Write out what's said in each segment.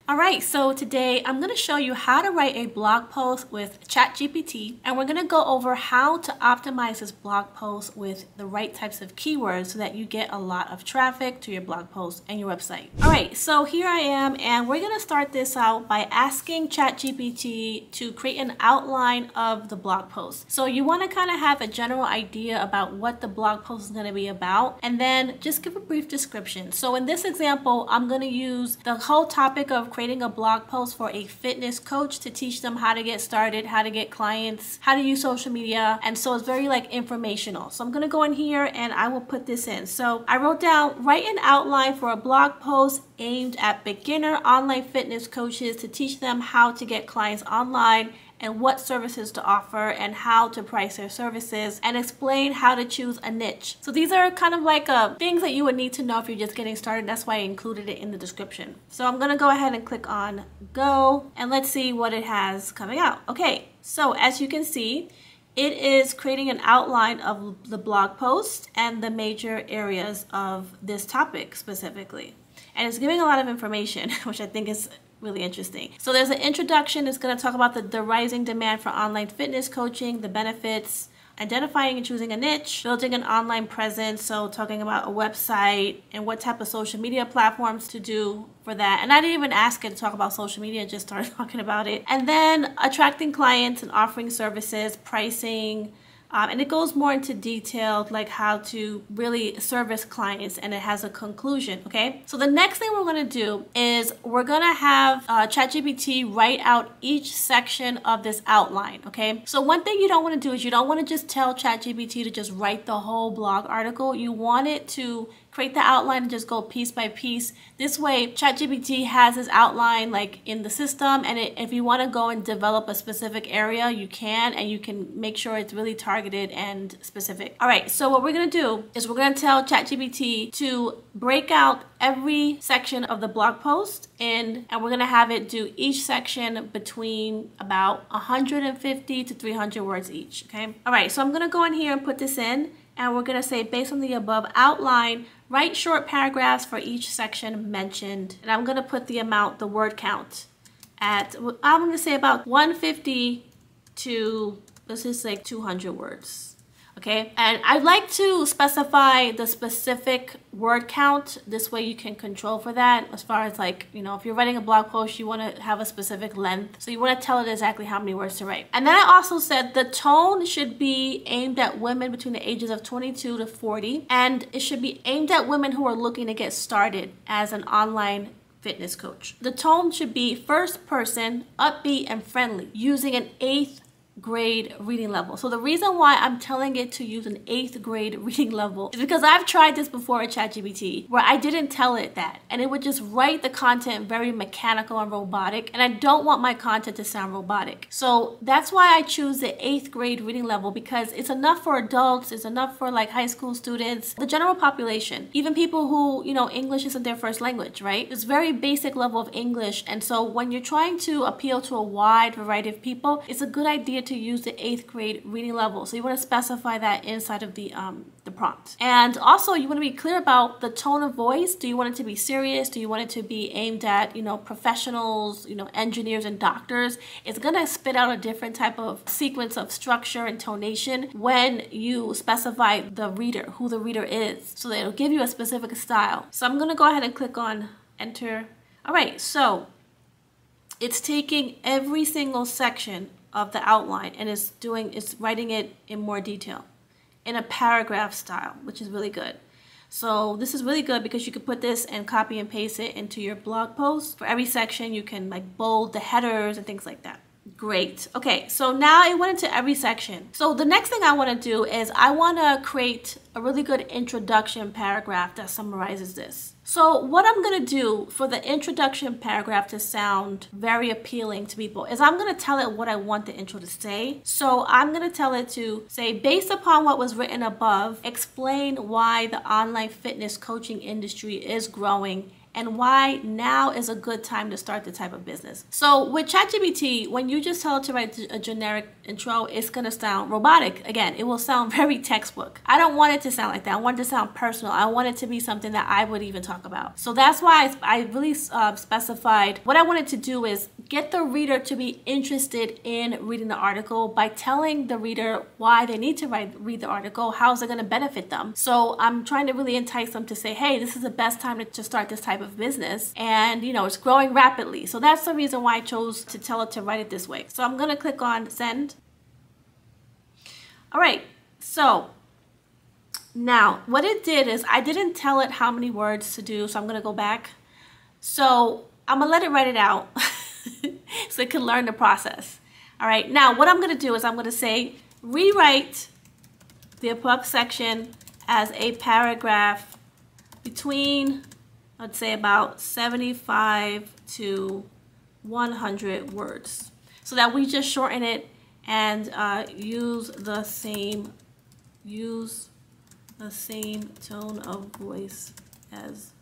All right, so today I'm going to show you how to write a blog post with ChatGPT, and we're going to go over how to optimize this blog post with the right types of keywords so that you get a lot of traffic to your blog post and your website. All right, so here I am, and we're going to start this out by asking ChatGPT to create an outline of the blog post. So you want to kind of have a general idea about what the blog post is going to be about, and then just give a brief description. So in this example, I'm going to use the whole topic of creating a blog post for a fitness coach to teach them how to get started, how to get clients, how to use social media. And so it's very like informational. So I'm going to go in here and I will put this in. So I wrote down, write an outline for a blog post aimed at beginner online fitness coaches to teach them how to get clients online and what services to offer and how to price their services, and explain how to choose a niche. So these are kind of like things that you would need to know if you're just getting started. That's why I included it in the description. So I'm gonna go ahead and click on go, and let's see what it has coming out. Okay, so as you can see, it is creating an outline of the blog post and the major areas of this topic specifically. And it's giving a lot of information, which I think is really interesting. So there's an introduction. It's going to talk about the rising demand for online fitness coaching, the benefits, identifying and choosing a niche, building an online presence, so talking about a website and what type of social media platforms to do for that. And I didn't even ask it to talk about social media, just started talking about it. And then attracting clients and offering services, pricing, and it goes more into detail, like how to really service clients, and it has a conclusion, okay? So the next thing we're gonna do is we're gonna have ChatGPT write out each section of this outline, okay? So one thing you don't wanna do is you don't wanna just tell ChatGPT to just write the whole blog article. You want it to create the outline and just go piece by piece. This way, ChatGPT has this outline like in the system, and if you want to go and develop a specific area, you can, and you can make sure it's really targeted and specific. All right, so what we're going to do is we're going to tell ChatGPT to break out every section of the blog post and we're going to have it do each section between about 150 to 300 words each, okay? All right, so I'm going to go in here and put this in. And we're going to say, based on the above outline, write short paragraphs for each section mentioned. And I'm going to put the amount, the word count at, I'm going to say about 150 to, let's just say 200 words. Okay, and I'd like to specify the specific word count. This way you can control for that as far as like, you know, if you're writing a blog post, you want to have a specific length. So you want to tell it exactly how many words to write. And then I also said the tone should be aimed at women between the ages of 22 to 40. And it should be aimed at women who are looking to get started as an online fitness coach. The tone should be first person, upbeat, and friendly, using an 8th grade reading level. So the reason why I'm telling it to use an 8th grade reading level is because I've tried this before at ChatGPT where I didn't tell it that, and it would just write the content very mechanical and robotic, and I don't want my content to sound robotic. So that's why I choose the 8th grade reading level, because it's enough for adults, it's enough for like high school students, the general population, even people who, you know, English isn't their first language, right? It's very basic level of English, and so when you're trying to appeal to a wide variety of people, it's a good idea to use the 8th grade reading level. So you want to specify that inside of the prompt. And also you want to be clear about the tone of voice. Do you want it to be serious? Do you want it to be aimed at, you know, professionals, you know, engineers and doctors? It's going to spit out a different type of sequence of structure and tonation when you specify the reader, who the reader is. So that it'll give you a specific style. So I'm going to go ahead and click on enter. All right, so it's taking every single section of the outline and it's writing it in more detail in a paragraph style, which is really good. So this is really good because you can put this and copy and paste it into your blog post. For every section you can like bold the headers and things like that. Great. Okay, so now it went into every section. So the next thing I want to do is I want to create a really good introduction paragraph that summarizes this. So what I'm going to do for the introduction paragraph to sound very appealing to people is I'm going to tell it what I want the intro to say. So I'm going to tell it to say, based upon what was written above, explain why the online fitness coaching industry is growing and why now is a good time to start the type of business. So with ChatGPT, when you just tell it to write a generic intro, it's going to sound robotic. Again, it will sound very textbook. I don't want it to sound like that. I want it to sound personal. I want it to be something that I would even talk about. So that's why I really specified what I wanted to do is get the reader to be interested in reading the article by telling the reader why they need to read the article, how is it going to benefit them. So I'm trying to really entice them to say, hey, this is the best time to start this type of business, and you know, it's growing rapidly. So that's the reason why I chose to tell it to write it this way. So I'm going to click on send. All right, so now what it did is I didn't tell it how many words to do, so I'm going to go back. So I'm going to let it write it out so it can learn the process. All right, now what I'm going to do is I'm going to say rewrite the above section as a paragraph between, let's say, about 75 to 100 words, so that we just shorten it and use the same tone of voice as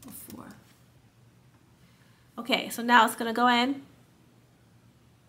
before. Okay, so now it's gonna go in.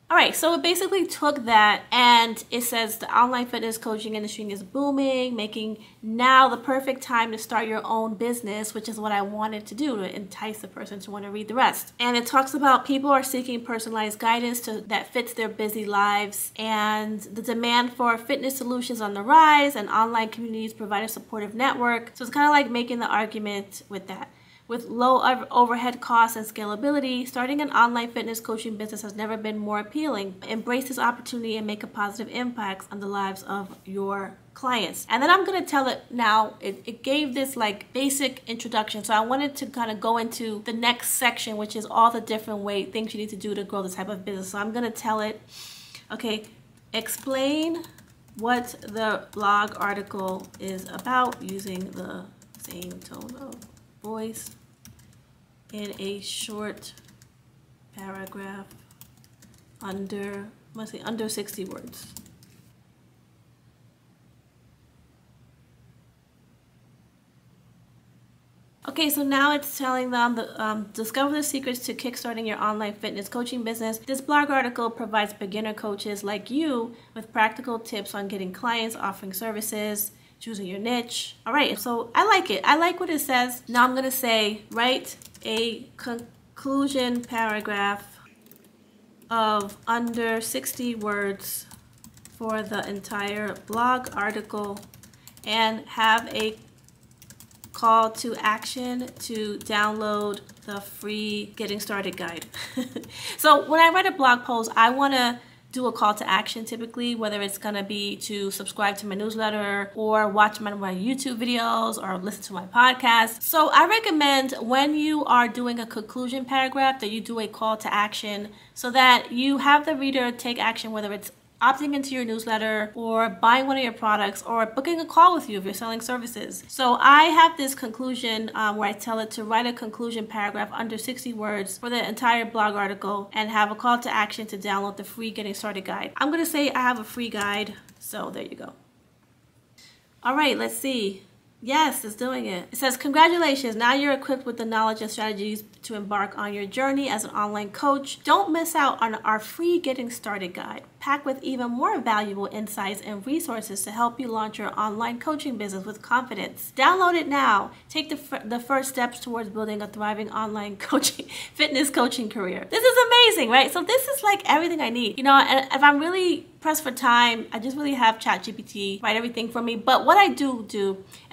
All right, so it basically took that and it says the online fitness coaching industry is booming, making now the perfect time to start your own business, which is what I wanted to do, to entice the person to want to read the rest. And it talks about people are seeking personalized guidance that fits their busy lives, and the demand for fitness solutions on the rise, and online communities provide a supportive network. So it's kind of like making the argument with that. With low overhead costs and scalability, starting an online fitness coaching business has never been more appealing. Embrace this opportunity and make a positive impact on the lives of your clients. And then I'm going to tell it now, it gave this like basic introduction. So I wanted to kind of go into the next section, which is all the different things you need to do to grow this type of business. So I'm going to tell it, okay, explain what the blog article is about using the same tone of voice in a short paragraph under 60 words. Okay, so now it's telling them discover the secrets to kickstarting your online fitness coaching business. This blog article provides beginner coaches like you with practical tips on getting clients, offering services, choosing your niche. All right, so I like it. I like what it says. Now I'm going to say write a conclusion paragraph of under 60 words for the entire blog article and have a call to action to download the free getting started guide. So when I write a blog post, I want to do a call to action typically, whether it's going to be to subscribe to my newsletter or watch my YouTube videos or listen to my podcast. So I recommend when you are doing a conclusion paragraph that you do a call to action so that you have the reader take action, whether it's opting into your newsletter or buying one of your products or booking a call with you if you're selling services. So I have this conclusion where I tell it to write a conclusion paragraph under 60 words for the entire blog article and have a call to action to download the free getting started guide. I'm going to say I have a free guide, so there you go. All right, let's see. Yes, it's doing it. It says, congratulations, now you're equipped with the knowledge and strategies to embark on your journey as an online coach. Don't miss out on our free getting started guide, packed with even more valuable insights and resources to help you launch your online coaching business with confidence. Download it now. Take the first steps towards building a thriving online fitness coaching career. This is amazing, right? So this is like everything I need. You know, and if I'm really pressed for time, I just really have ChatGPT write everything for me. But what I do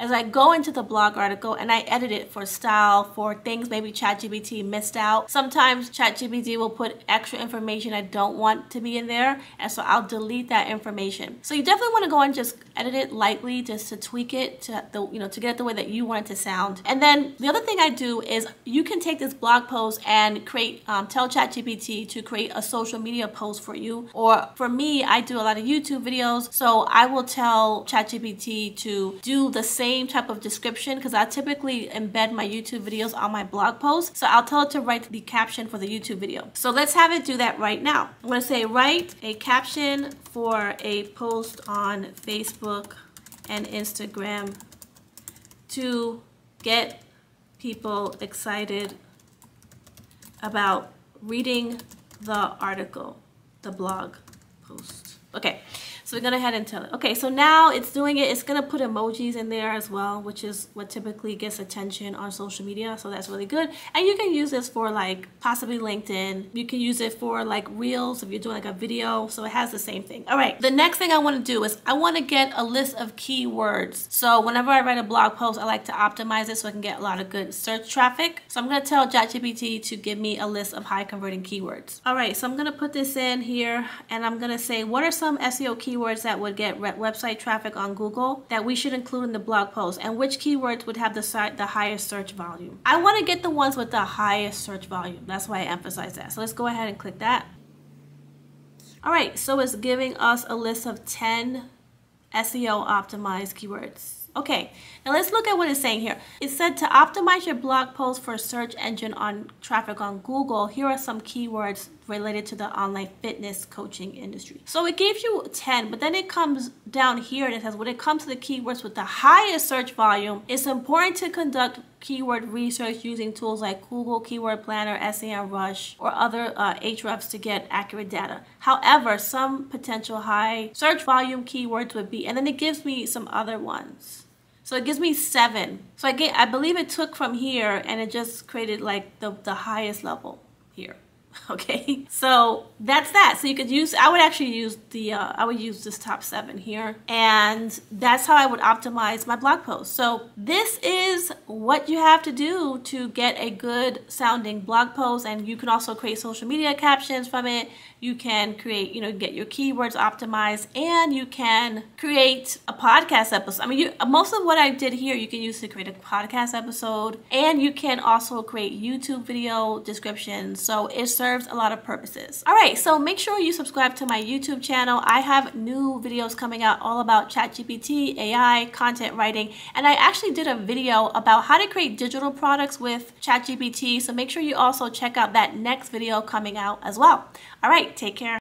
is I go into the blog article and I edit it for style, for things maybe ChatGPT missed out. Sometimes ChatGPT will put extra information I don't want to be in there, and so I'll delete that information. So you definitely want to go and just edit it lightly, just to tweak it to to get it the way that you want it to sound. And then the other thing I do is you can take this blog post and create tell ChatGPT to create a social media post for you. Or for me, I do a lot of YouTube videos, so I will tell ChatGPT to do the same type of description because I typically embed my YouTube videos on my blog post. So I'll tell it to write the caption for the YouTube video. So let's have it do that right now. I'm going to say write a caption for a post on Facebook and Instagram to get people excited about reading the article, the blog post. Okay, so we're gonna go ahead and tell it. Okay, so now it's doing it. It's gonna put emojis in there as well, which is what typically gets attention on social media. So that's really good. And you can use this for like possibly LinkedIn. You can use it for like Reels if you're doing like a video. So it has the same thing. All right, the next thing I wanna do is I wanna get a list of keywords. So whenever I write a blog post, I like to optimize it so I can get a lot of good search traffic. So I'm gonna tell ChatGPT to give me a list of high converting keywords. All right, so I'm gonna put this in here and I'm gonna say, what are some SEO keywords that would get website traffic on Google that we should include in the blog post, and which keywords would have the highest search volume? I want to get the ones with the highest search volume. That's why I emphasize that. So let's go ahead and click that. All right, so it's giving us a list of 10 SEO optimized keywords. Okay, now let's look at what it's saying here. It said to optimize your blog post for search engine on traffic on Google, here are some keywords related to the online fitness coaching industry. So it gave you 10, but then it comes down here and it says when it comes to the keywords with the highest search volume, it's important to conduct keyword research using tools like Google Keyword Planner, SEMrush, or other Ahrefs to get accurate data. However, some potential high search volume keywords would be, and then it gives me some other ones. So it gives me 7. So I believe it took from here and it just created like the highest level here. Okay, so that's that. So you could use, I would actually use I would use this top 7 here, and that's how I would optimize my blog post. So this is what you have to do to get a good sounding blog post, and you can also create social media captions from it. You can create, get your keywords optimized, and you can create a podcast episode. I mean, most of what I did here, you can use to create a podcast episode, and you can also create YouTube video descriptions. So it serves a lot of purposes. All right, so make sure you subscribe to my YouTube channel. I have new videos coming out all about ChatGPT, AI, content writing, and I actually did a video about how to create digital products with ChatGPT. So make sure you also check out that next video coming out as well. All right, take care.